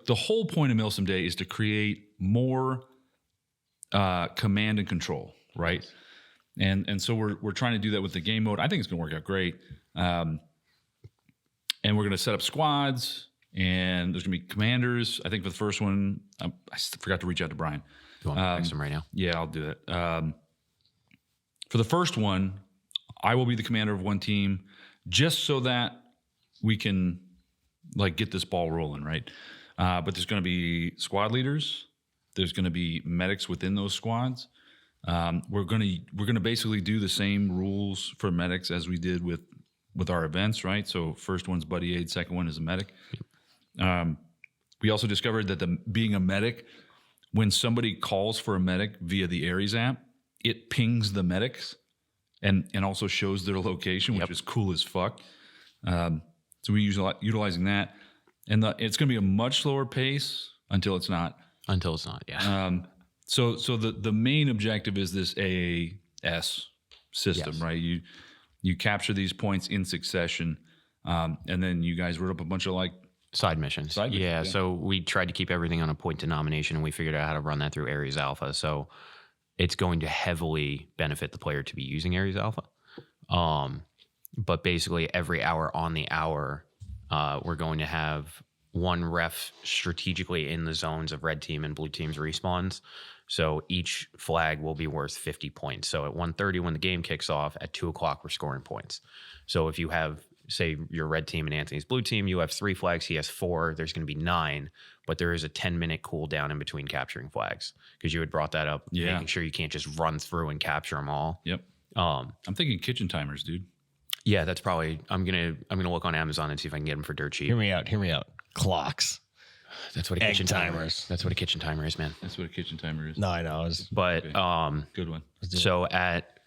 the whole point of Milsim Day is to create more command and control, right? And so we're trying to do that with the game mode. I think it's going to work out great. And we're going to set up squads, and there's going to be commanders. I think for the first one, I forgot to reach out to Brian. You want me to text him right now? Yeah, I'll do that. For the first one, I will be the commander of one team, just so that we can like get this ball rolling, right? But there's going to be squad leaders. There's going to be medics within those squads. We're going to basically do the same rules for medics as we did with our events, right? So first one's buddy aid, second one is a medic. We also discovered that being a medic, when somebody calls for a medic via the Ares app, it pings the medics and also shows their location, which is cool as fuck. So we utilizing that, and it's going to be a much slower pace until it's not. Until it's not, yeah. So the main objective is this AAS system, right? You capture these points in succession, and then you guys wrote up a bunch of like side missions. Yeah, so we tried to keep everything on a point denomination, and we figured out how to run that through Ares Alpha. So it's going to heavily benefit the player to be using Ares Alpha. But basically every hour on the hour, we're going to have one ref strategically in the zones of red team and blue team's respawns. So each flag will be worth 50 points. So at 1:30 when the game kicks off, at 2 o'clock we're scoring points. So if you have, say, your red team and Anthony's blue team, you have 3 flags, he has 4, there's going to be 9, but there is a 10-minute cooldown in between capturing flags, because you had brought that up, making sure you can't just run through and capture them all. Yep. I'm thinking kitchen timers, dude. Yeah, that's probably. I'm gonna look on Amazon and see if I can get them for dirt cheap. Hear me out. Clocks. That's what a kitchen timer is. That's what a kitchen timer is, man. That's what a kitchen timer is. No, I know. Good one. So at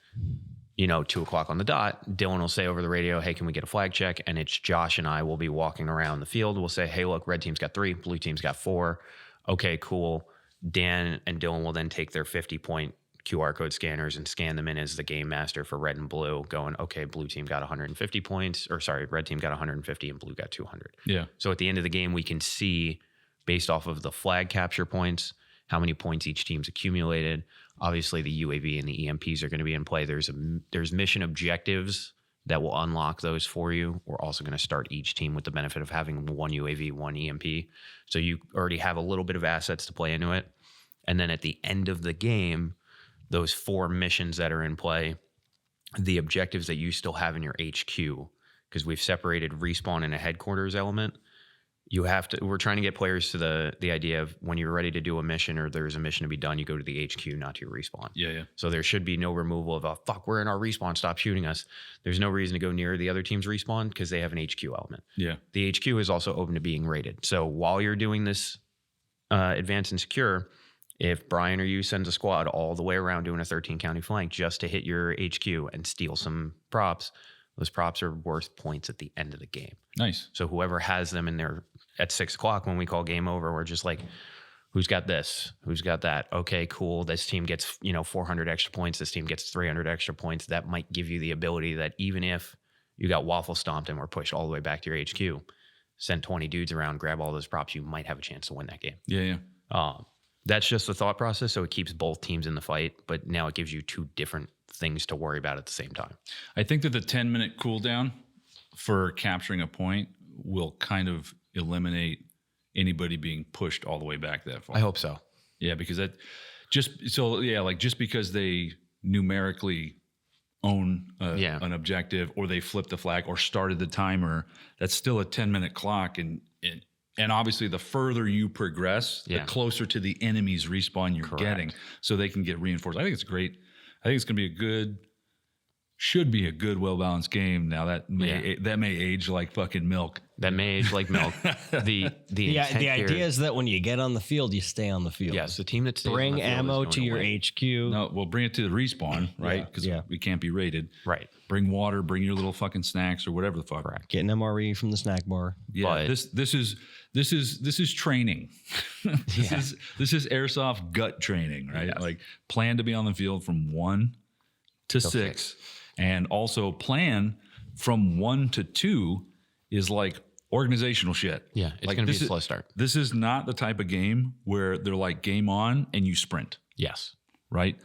2 o'clock on the dot, Dylan will say over the radio, "Hey, can we get a flag check?" And it's Josh and I will be walking around the field. We'll say, "Hey, look, red team's got 3, blue team's got 4. Okay, cool." Dan and Dylan will then take their 50-point QR code scanners and scan them in as the game master for red and blue, going, okay, blue team got 150 points, or sorry, red team got 150 and blue got 200. Yeah. So at the end of the game, we can see, based off of the flag capture points, how many points each team's accumulated. Obviously, the UAV and the EMPs are going to be in play. There's mission objectives that will unlock those for you. We're also going to start each team with the benefit of having 1 UAV, 1 EMP. So you already have a little bit of assets to play into it. And then at the end of the game, those 4 missions that are in play, the objectives that you still have in your HQ, because we've separated respawn and a headquarters element. We're trying to get players to the idea of when you're ready to do a mission or there's a mission to be done, you go to the HQ, not to your respawn. Yeah. So there should be no removal of, fuck, we're in our respawn, stop shooting us. There's no reason to go near the other team's respawn because they have an HQ element. Yeah. The HQ is also open to being raided. So while you're doing this advanced and secure, if Brian or you sends a squad all the way around doing a 13-county flank just to hit your HQ and steal some props, those props are worth points at the end of the game. Nice. So whoever has them in there at 6 o'clock when we call game over, we're just like, who's got this? Who's got that? Okay, cool. This team gets 400 extra points. This team gets 300 extra points. That might give you the ability that even if you got waffle stomped and were pushed all the way back to your HQ, send 20 dudes around, grab all those props, you might have a chance to win that game. Yeah. That's just the thought process, so it keeps both teams in the fight, but now it gives you 2 different things to worry about at the same time. I think that the 10-minute cooldown for capturing a point will kind of eliminate anybody being pushed all the way back that far. I hope so. Yeah, because just because they numerically own an objective, or they flipped the flag or started the timer, that's still a 10-minute clock, and obviously, the further you progress, the closer to the enemy's respawn you're getting, so they can get reinforced. I think it's great. I think it's going to be should be a good, well-balanced game. Now that may age like fucking milk. That may age like milk. The idea is that when you get on the field, you stay on the field. Yes, the team that stays bring on the field ammo is to your away. HQ. No, we'll bring it to the respawn, right? Because we can't be raided. Right. Bring water, bring your little fucking snacks or whatever the fuck. Correct. Get an MRE from the snack bar. Yeah, but this is training. This is airsoft gut training, right? Yes. Like plan to be on the field from 1 to 6, and also plan from 1 to 2 is like organizational shit. Yeah, it's going to be a slow start. This is not the type of game where they're like game on and you sprint, Yes. right?